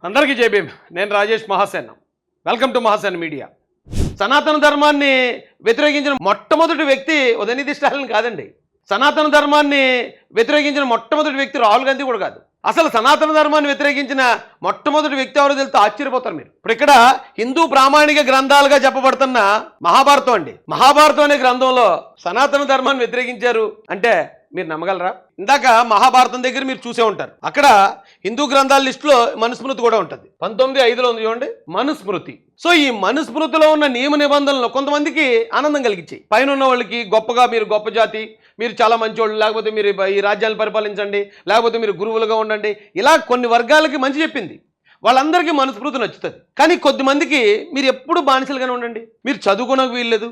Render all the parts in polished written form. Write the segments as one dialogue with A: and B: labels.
A: అందరికీ జై భీమ్. నేను Rajesh Mahasen. Welcome to Mahasen media. సనాతన ధర్మాన్ని వ్యతిరేకించిన మొట్టమొదటి వ్యక్తి ఉదయనిధి స్టాలిన్ కాదండి. సనాతన ధర్మాన్ని వ్యతిరేకించిన మొట్టమొదటి వ్యక్తి రాహుల్ గాంధీ కూడా కాదు. అసలు సనాతన ధర్మాన్ని వ్యతిరేకించిన మొట్టమొదటి వ్యక్తి ఎవరో తెలిస్తే ఆశ్చర్యపోతారు మీరు. ఇప్పుడు ఇక్కడ హిందూ ప్రామాణిక గ్రంథాలుగా చెప్పబడుతున్న మహాభారతం అండి. మహాభారతం అనే గ్రంథంలో సనాతన ధర్మాన్ని వ్యతిరేకించారు అంటే మీరు నమ్మగలరా? ఇందాక మహాభారతం దగ్గర మీరు చూసే ఉంటారు. అక్కడ హిందూ గ్రంథాల లిస్టులో మనుస్మృతి కూడా ఉంటుంది. 19:5లో ఉంది చూడండి, మనుస్మృతి. సో ఈ మనుస్మృతిలో ఉన్న నియమ నిబంధనలు కొంతమందికి ఆనందం కలిగించాయి. పైన ఉన్న వాళ్ళకి గొప్పగా మీరు గొప్ప జాతి, మీరు చాలా మంచివాళ్ళు, లేకపోతే మీరు ఈ రాజ్యాన్ని పరిపాలించండి, లేకపోతే మీరు గురువులుగా ఉండండి, ఇలా కొన్ని వర్గాలకి మంచి చెప్పింది. వాళ్ళందరికీ మనుస్మృతి నచ్చుతుంది. కానీ కొద్దిమందికి మీరు ఎప్పుడు బానిసలుగానే ఉండండి, మీరు చదువుకోనకు వీల్లేదు,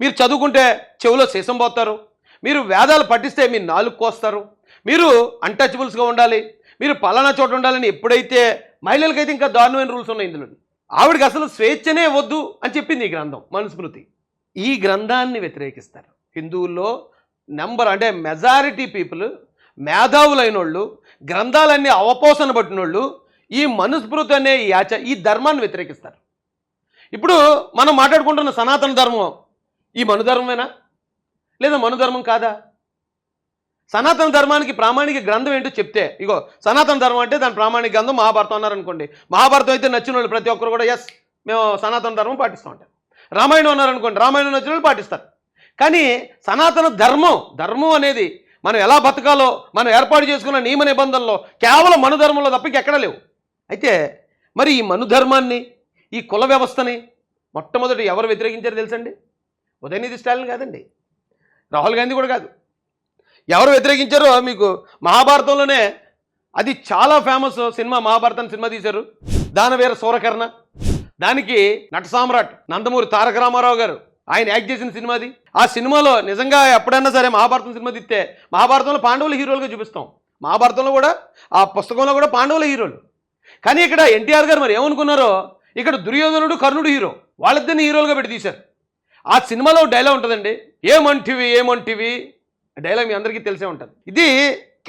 A: మీరు చదువుకుంటే చెవిలో సీసం పోతారు, మీరు వేదాలు పఠిస్తే మీరు నాలుగు కోస్తారు, మీరు అన్టచబుల్స్గా ఉండాలి, మీరు పలానా చోట ఉండాలని ఎప్పుడైతే మహిళలకైతే ఇంకా దారుణమైన రూల్స్ ఉన్నాయి. ఇందులో ఆవిడకి అసలు స్వేచ్ఛనే వద్దు అని చెప్పింది ఈ గ్రంథం మనుస్మృతి. ఈ గ్రంథాన్ని వ్యతిరేకిస్తారు హిందువుల్లో అంటే మెజారిటీ పీపుల్, మేధావులైన వాళ్ళు, గ్రంథాలన్నీ అవపోసన పట్టిన వాళ్ళు ఈ మనుస్మృతి అనే ఈ ధర్మాన్ని వ్యతిరేకిస్తారు. ఇప్పుడు మనం మాట్లాడుకుంటున్న సనాతన ధర్మం ఈ మనుధర్మమేనా లేదా మనుధర్మం కాదా? సనాతన ధర్మానికి ప్రామాణిక గ్రంథం ఏంటో చెప్తే, ఇగో సనాతన ధర్మం అంటే దాని ప్రామాణిక గ్రంథం మహాభారతం అన్నారనుకోండి. మహాభారతం అయితే నచ్చిన వాళ్ళు ప్రతి ఒక్కరు కూడా ఎస్ మేము సనాతన ధర్మం పాటిస్తూ ఉంటాం. రామాయణం అన్నారనుకోండి, రామాయణం నచ్చిన వాళ్ళు పాటిస్తారు. కానీ సనాతన ధర్మం అనేది మనం ఎలా బతకాలో మనం ఏర్పాటు చేసుకున్న నియమ నిబంధనలో కేవలం మనుధర్మంలో తప్ప ఎక్కడా లేవు. అయితే మరి ఈ మనుధర్మాన్ని, ఈ కుల వ్యవస్థని మొట్టమొదటి ఎవరు వ్యతిరేకించారో తెలుసండి? ఉదయనిధి స్టాలిన్ కాదండి, రాహుల్ గాంధీ కూడా కాదు. ఎవరు వ్యతిరేకించారో మీకు మహాభారతంలోనే అది చాలా ఫేమస్ సినిమా. మహాభారతం సినిమా తీశారు, దానవీర సూరకర్ణ. దానికి నట సామ్రాట్ నందమూరి తారక రామారావు గారు ఆయన యాక్ట్ చేసిన సినిమాది. ఆ సినిమాలో నిజంగా ఎప్పుడైనా సరే మహాభారతం సినిమా తీస్తే మహాభారతంలో పాండవులు హీరోలుగా చూపిస్తాం, మహాభారతంలో కూడా ఆ పుస్తకంలో కూడా పాండవుల హీరోలు. కానీ ఇక్కడ ఎన్టీఆర్ గారు మరి ఏమనుకున్నారో, ఇక్కడ దుర్యోధనుడు కర్ణుడు హీరో, వాళ్ళిద్దరిని హీరోలుగా పెట్టి తీశారు. ఆ సినిమాలో డైలాగ్ ఉంటుందండి, ఏమంటివి డైలాగ్ మీ అందరికీ తెలిసే ఉంటుంది. ఇది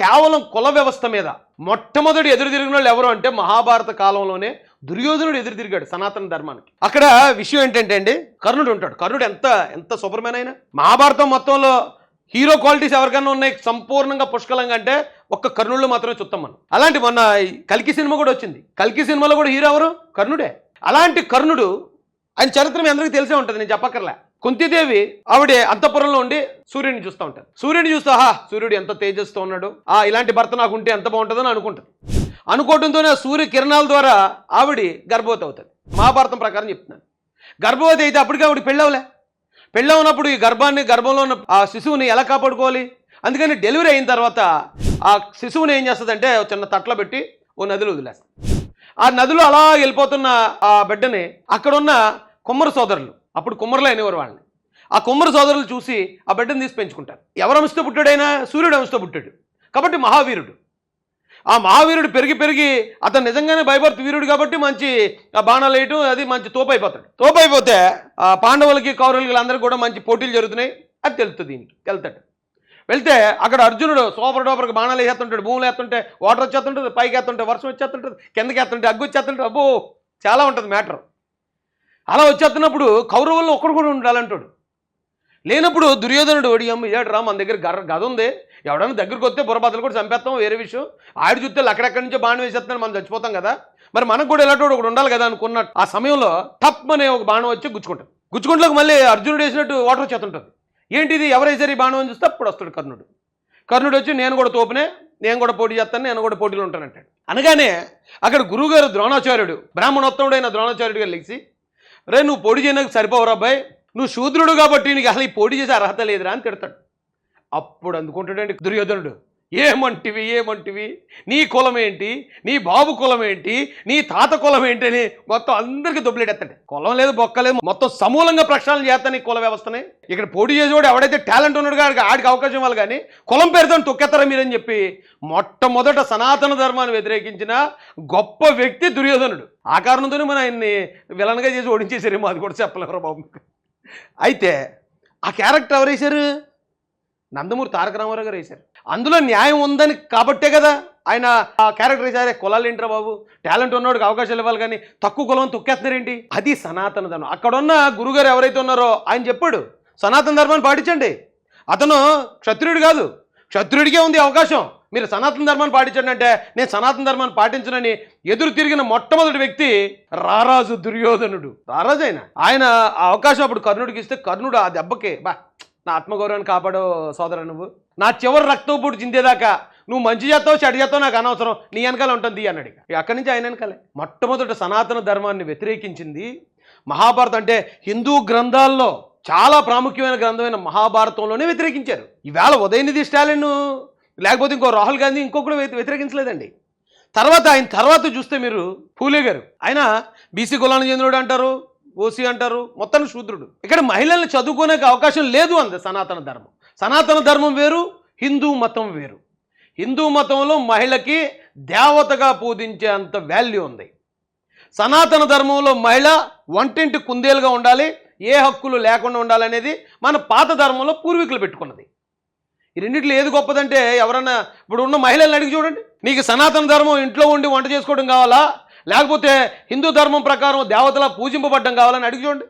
A: కేవలం కుల వ్యవస్థ మీద మొట్టమొదటి ఎదురు తిరిగిన వాళ్ళు ఎవరు అంటే మహాభారత కాలంలోనే దుర్యోధనుడు ఎదురు తిరిగాడు సనాతన ధర్మానికి. అక్కడ విషయం ఏంటంటే అండి, కర్ణుడు ఉంటాడు. కర్ణుడు ఎంత సూపర్మెన్ అయినా. మహాభారతం మొత్తంలో హీరో క్వాలిటీస్ ఎవరికైనా ఉన్నాయి సంపూర్ణంగా పుష్కలంగా అంటే ఒక్క కర్ణుళ్ళు మాత్రమే చూస్తాం మనం. అలాంటి మొన్న కల్కి సినిమా కూడా వచ్చింది. కల్కి సినిమాలో కూడా హీరో ఎవరు? కర్ణుడే. అలాంటి కర్ణుడు ఆయన చరిత్ర మీ అందరికీ తెలిసే ఉంటుంది, నేను చెప్పక్కర్లే. కుంతిదేవి ఆవిడ అంతఃపురంలో ఉండి సూర్యుడిని చూస్తూ ఉంటారు. సూర్యుడిని చూస్తూ సూర్యుడు ఎంత తేజస్తో ఉన్నాడు, ఇలాంటి భర్త నాకు ఉంటే ఎంత బాగుంటుందని అనుకుంటుంది. అనుకోవడంతోనే సూర్య కిరణాల ద్వారా ఆవిడ గర్భవతి అవుతుంది. మహాభారతం ప్రకారం చెప్తున్నాను. గర్భవతి అయితే అప్పటికి ఆవిడ పెళ్ళవునప్పుడు ఈ గర్భంలో ఉన్న ఆ శిశువుని ఎలా కాపాడుకోవాలి? అందుకని డెలివరీ అయిన తర్వాత ఆ శిశువుని ఏం చేస్తుందంటే చిన్న తట్లో పెట్టి ఓ నదిలో వదిలేస్తుంది. ఆ నదిలో అలా వెళ్ళిపోతున్న ఆ బిడ్డని అక్కడున్న కుమ్మర సోదరులు, అప్పుడు కుమ్మరులు అనేవారు వాళ్ళని, ఆ కుమ్మర సోదరులు చూసి ఆ బిడ్డను తీసి పెంచుకుంటారు. ఎవరు అంశతో పుట్టాడైనా సూర్యుడు అంశతో పుట్టాడు కాబట్టి మహావీరుడు. ఆ మహావీరుడు పెరిగి అతను నిజంగానే బైబర్త్ వీరుడు కాబట్టి మంచి బాణాలు వేయటం, అది మంచి తోపైపోతాడు. తోపైపోతే ఆ పాండవులకి కౌరవులకి అందరికీ కూడా మంచి పోటీలు జరుగుతున్నాయి, అది తెలుస్తుంది. దీనికి వెళ్తే అక్కడ అర్జునుడు సూపర్ డోపర్కి బాణాలు వేస్తుంటాడు, భూములు వేస్తుంటే వాటర్ వచ్చేస్తుంటుంది, పైకి వేస్తుంటే వర్షం వచ్చేస్తుంటుంది, కిందకి వేస్తుంటే అగ్గు వచ్చేస్తుంటే, అబ్బో చాలా ఉంటుంది మ్యాటర్. అలా వచ్చేస్తున్నప్పుడు కౌరవుల్లో ఒక్కడు కూడా ఉండాలంటాడు. లేనప్పుడు దుర్యోధనుడు ఏడు మన దగ్గర గద ఉంది, ఎవడన్నా దగ్గరికి వస్తే బుర్రబద్దలు కూడా చంపేస్తాం, వేరే విషయం. ఆడి చూస్తే అక్కడెక్కడి నుంచో బాణం వేసేస్తున్నాడు, మనం చచ్చిపోతాం కదా, మరి మనకు కూడా ఇలాంటి ఒకటి ఉండాలి కదా అనుకున్న ఆ సమయంలో టప్ అనే ఒక బాణం వచ్చి గుచ్చుకుంటలోకి మళ్ళీ అర్జునుడు వేసినట్టు వాటర్ వచ్చేస్తుంటుంది. ఏంటిది ఎవరు వేసారు ఈ బాణం అని చూస్తే అప్పుడు వస్తాడు కర్ణుడు వచ్చి నేను కూడా తోపునే, నేను కూడా పోటీ చేస్తాను, నేను కూడా పోటీలో ఉంటానంటాడు. అనగానే అక్కడ గురువుగారు ద్రోణాచార్యుడు, బ్రాహ్మణోత్తముడైన ద్రోణాచార్యుడు గారు లేచి, రే నువ్వు పోటీ చేయడానికి సరిపోవరా అబ్బాయి, నువ్వు శూద్రుడు కాబట్టి నీకు అసలు ఈ పోటీ చేసే అర్హత లేదురా అని తిడతాడు. అప్పుడు అందుకుంటాడండి దుర్యోధనుడు, ఏమంటివి, నీ కులం ఏంటి, నీ బాబు కులం ఏంటి, నీ తాత కులం ఏంటి అని మొత్తం అందరికీ దొబ్బలేడెత్తాడు. కులం లేదు బొక్క లేదు, మొత్తం సమూలంగా ప్రక్షాళన చేస్తాను ఈ కుల వ్యవస్థని. ఇక్కడ పోటీ చేసేవాడు ఎవడైతే టాలెంట్ ఉన్నాడు ఆడికి అవకాశం ఇవ్వాలి, కానీ కులం పేరుతో తొక్కేస్తారా మీరని చెప్పి మొట్టమొదట సనాతన ధర్మాన్ని వ్యతిరేకించిన గొప్ప వ్యక్తి దుర్యోధనుడు. ఆ కారణంతోనే మన ఆయన్ని విలన్గా చేసి ఓడించేసారేమో, అది కూడా చెప్పలేరు బాబు. అయితే ఆ క్యారెక్టర్ ఎవరు వేశారు? నందమూరి తారక రామారావు గారు వేశారు. అందులో న్యాయం ఉందని కాబట్టే కదా ఆయన ఆ క్యారెక్టర్ ఇచ్చారే, కులాలు ఏంట్రా బాబు, టాలెంట్ ఉన్నవాడికి అవకాశాలు ఇవ్వాలి కానీ తక్కువ కులం తొక్కేస్తున్నారేంటి? అది సనాతన ధర్మం. అక్కడున్న గురుగారు ఎవరైతే ఉన్నారో ఆయన చెప్పాడు, సనాతన ధర్మాన్ని పాటించండి. అతను క్షత్రియుడు కాదు, క్షత్రియుడికే ఉంది అవకాశం. మీరు సనాతన ధర్మాన్ని పాటించండి అంటే నేను సనాతన ధర్మాన్ని పాటించనని ఎదురు తిరిగిన మొట్టమొదటి వ్యక్తి రారాజు దుర్యోధనుడు. రారాజు ఆయన ఆ అవకాశం అప్పుడు కర్ణుడికి ఇస్తే కర్ణుడు ఆ దెబ్బకి, బా నా ఆత్మగౌరవాన్ని కాపాడో సోదరా, నువ్వు నా చివరి రక్తం పూడి చిందేదాకా నువ్వు మంచి చేస్తావు చెడు చేస్తావు నాకు అనవసరం, నీ వెనకాల ఉంటుంది అన్నాడు. అక్కడి నుంచి ఆయన వెనకాలే. మొట్టమొదటి సనాతన ధర్మాన్ని వ్యతిరేకించింది మహాభారతం. అంటే హిందూ గ్రంథాల్లో చాలా ప్రాముఖ్యమైన గ్రంథమైన మహాభారతంలోనే వ్యతిరేకించారు. ఈవేళ ఉదయనిధి స్టాలిన్ లేకపోతే ఇంకో రాహుల్ గాంధీ ఇంకొకరు వ్యతిరేకించలేదండి. ఆయన తర్వాత చూస్తే మీరు ఫూలే గారు, ఆయన బీసీ కులానికి చెందినడు అంటారు, ఓసీ అంటారు, మొత్తానికి శూద్రుడు. ఇక్కడ మహిళల్ని చదువుకునే అవకాశం లేదు అంది సనాతన ధర్మం. సనాతన ధర్మం వేరు, హిందూ మతం వేరు. హిందూ మతంలో మహిళకి దేవతగా పూజించే అంత వాల్యూ ఉంది. సనాతన ధర్మంలో మహిళ వంటింటి కుందేలుగా ఉండాలి, ఏ హక్కులు లేకుండా ఉండాలనేది మన పాత ధర్మంలో పూర్వీకులు పెట్టుకున్నది. ఈ రెండింటిలో ఏది గొప్పదంటే, ఎవరన్నా ఇప్పుడు ఉన్న మహిళల్ని అడిగి చూడండి, నీకు సనాతన ధర్మం ఇంట్లో ఉండి వంట చేసుకోవడం కావాలా, లేకపోతే హిందూ ధర్మం ప్రకారం దేవతలా పూజింపబడ్డం కావాలని అడిగి చూడండి,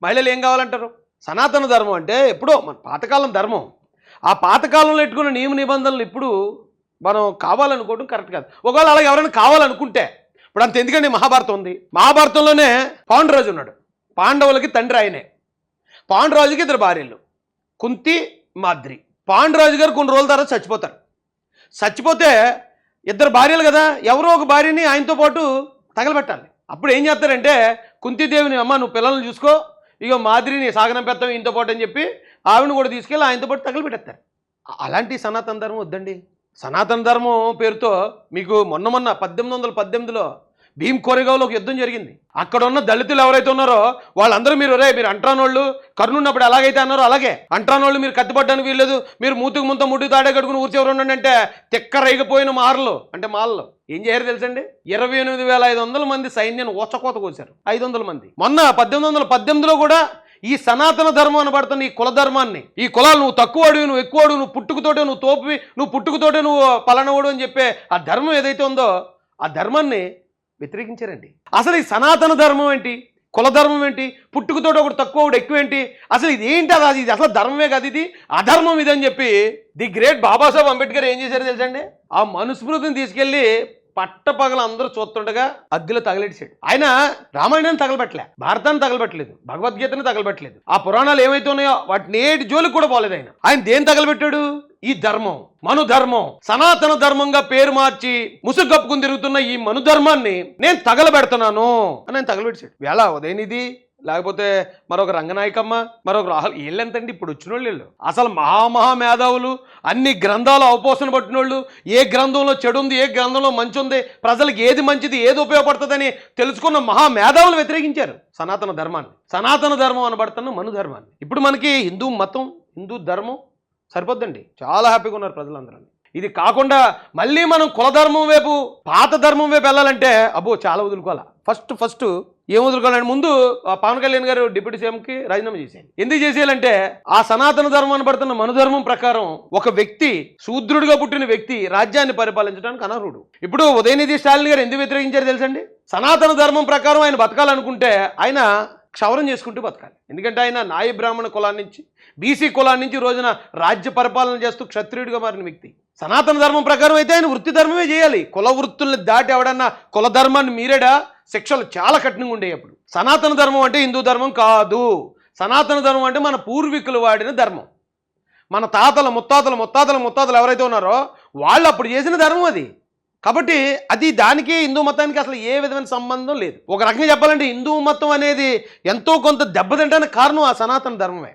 A: మహిళలు ఏం కావాలంటారు? సనాతన ధర్మం అంటే ఎప్పుడో మన పాతకాలం ధర్మం. ఆ పాతకాలంలో పెట్టుకున్న నియమ నిబంధనలు ఇప్పుడు మనం కావాలనుకోవడం కరెక్ట్ కాదు. ఒకవేళ అలాగే ఎవరైనా కావాలనుకుంటే, ఇప్పుడు అంత ఎందుకండి మహాభారతం ఉంది. మహాభారతంలోనే పాండురాజు ఉన్నాడు, పాండవులకి తండ్రి ఆయనే. పాండురాజుకి ఇద్దరు భార్యలు, కుంతి, మాద్రి. పాండురాజు గారు కొన్ని రోజుల తర్వాత చచ్చిపోతారు. చచ్చిపోతే ఇద్దరు భార్యలు కదా, ఎవరో ఒక భార్యని ఆయనతో పాటు తగలబెట్టాలి. అప్పుడు ఏం చేస్తారంటే, కుంతిదేవిని, అమ్మ నువ్వు పిల్లల్ని చూసుకో, ఇక మాదిరిని సాగనం పెడతాం ఈయనతో పాటు అని చెప్పి ఆవిడని కూడా తీసుకెళ్ళి ఆయనతో పాటు తగలబెట్టేస్తారు. అలాంటి సనాతన ధర్మం వద్దండి. సనాతన ధర్మం పేరుతో మీకు మొన్న 1818లో భీమ్ కోరేగావ్లో ఒక యుద్ధం జరిగింది. అక్కడ ఉన్న దళితులు ఎవరైతే ఉన్నారో వాళ్ళందరూ మీరు అంట్రానోళ్ళు కర్ణున్నప్పుడు ఎలాగైతే అన్నారో అలాగే అంట్రానోళ్ళు మీరు కత్తిపడ్డానికి వీల్లేదు, మీరు మూతుకు ముంత ముడ్డు తాడే కట్టుకుని ఊరిచెవరు ఉండండి అంటే తిక్కరైగిపోయిన మారలు అంటే మాలలు ఏం చేయరు తెలుసండి, 28,500 మంది సైన్యాన్ని ఓచకోత కోసారు. 500 మంది. మొన్న 1818లో కూడా ఈ సనాతన ధర్మం అనబడుతున్న ఈ కుల ధర్మాన్ని, ఈ కులాలు నువ్వు తక్కువడు, నువ్వు ఎక్కువడు, నువ్వు పుట్టుకతోటే నువ్వు తోపువి, నువ్వు పుట్టుకతోటే నువ్వు పలానవాడు అని చెప్పే ఆ ధర్మం ఏదైతే ఉందో ఆ ధర్మాన్ని వ్యతిరేకించారండి. అసలు ఈ సనాతన ధర్మం ఏంటి, కుల ధర్మం ఏంటి, పుట్టుకతోటి ఒకటి తక్కువ ఒకటి ఎక్కువ ఏంటి, అసలు ఇది ఏంటి, అది ఇది అసలు ధర్మమే కాదు, ఇది అధర్మం ఇదని చెప్పి ది గ్రేట్ బాబాసాహెబ్ అంబేద్కర్ ఏం చేశారో తెలుసండి, ఆ మనుస్మృతిని తీసుకెళ్లి పట్టపగల అందరూ చూస్తుండగా అగ్గిలో తగలెట్టాడు. ఆయన రామాయణాన్ని తగలబెట్టలే, భారతాన్ని తగలబెట్టలేదు, భగవద్గీతని తగలబెట్టలేదు, ఆ పురాణాలు ఏవైతే ఉన్నాయో వాటి నేటి జోలికి కూడా పోలేదు. ఆయన దేని తగలబెట్టాడు? ఈ ధర్మం, మనుధర్మం, సనాతన ధర్మంగా పేరు మార్చి ముసుగు కప్పుకుని తిరుగుతున్న ఈ మనుధర్మాన్ని నేను తగలబెడుతున్నాను అని ఆయన తగలబెట్టాడు. వేళ ఉదయనిధి లేకపోతే మరొక రంగనాయకమ్మ, మరొక రాహుల్, వీళ్ళెంతండి ఇప్పుడు వచ్చిన వాళ్ళు. అసలు మేధావులు, అన్ని గ్రంథాలు అవపోసన పట్టినోళ్ళు, ఏ గ్రంథంలో చెడు ఉంది, ఏ గ్రంథంలో మంచి ఉంది, ప్రజలకు ఏది మంచిది, ఏది ఉపయోగపడుతుందని తెలుసుకున్న మేధావులు వ్యతిరేకించారు సనాతన ధర్మాన్ని. సనాతన ధర్మం అనబడుతున్న మనుధర్మాన్ని. ఇప్పుడు మనకి హిందూ మతం, హిందూ ధర్మం సరిపోద్దండి, చాలా హ్యాపీగా ఉన్నారు ప్రజలందరూ. ఇది కాకుండా మళ్ళీ మనం కులధర్మం వైపు, పాత ధర్మం వైపు వెళ్ళాలంటే అబ్బో చాలా వదులుకోవాలా. ఫస్ట్ ఏం వదులుకోవాలంటే, ముందు పవన్ కళ్యాణ్ గారు డిప్యూటీ సీఎంకి రాజీనామా చేసేయాలి. ఎందుకు చేసేయాలంటే ఆ సనాతన ధర్మం అనబడుతున్న మనుధర్మం ప్రకారం ఒక వ్యక్తి, శూద్రుడిగా పుట్టిన వ్యక్తి రాజ్యాన్ని పరిపాలించడానికి అనర్హుడు. ఇప్పుడు ఉదయనిధి స్టాలిన్ గారు ఎందుకు వ్యతిరేకించారు తెలుసండి? సనాతన ధర్మం ప్రకారం ఆయన బతకాలనుకుంటే ఆయన క్షవరం చేసుకుంటూ బతకాలి. ఎందుకంటే ఆయన నాయ బ్రాహ్మణ కులాన్ని నుంచి, బీసీ కులాన్ని నుంచి రోజున రాజ్య పరిపాలన చేస్తూ క్షత్రియుడిగా మారిన వ్యక్తి. సనాతన ధర్మం ప్రకారం అయితే ఆయన వృత్తి ధర్మమే చేయాలి. కుల వృత్తుల్ని దాటి ఎవడన్నా కుల ధర్మాన్ని మీరేడా శిక్షలు చాలా కఠినంగా ఉండేవి. అప్పుడు సనాతన ధర్మం అంటే హిందూ ధర్మం కాదు. సనాతన ధర్మం అంటే మన పూర్వీకులు వాడిన ధర్మం. మన తాతల ముత్తాతలు ఎవరైతే ఉన్నారో వాళ్ళు అప్పుడు చేసిన ధర్మం అది. కాబట్టి అది దానికి హిందూ మతానికి అసలు ఏ విధమైన సంబంధం లేదు. ఒక రకంగా చెప్పాలంటే హిందూ మతం అనేది ఎంతో కొంత దెబ్బతింటానికి కారణం ఆ సనాతన ధర్మమే.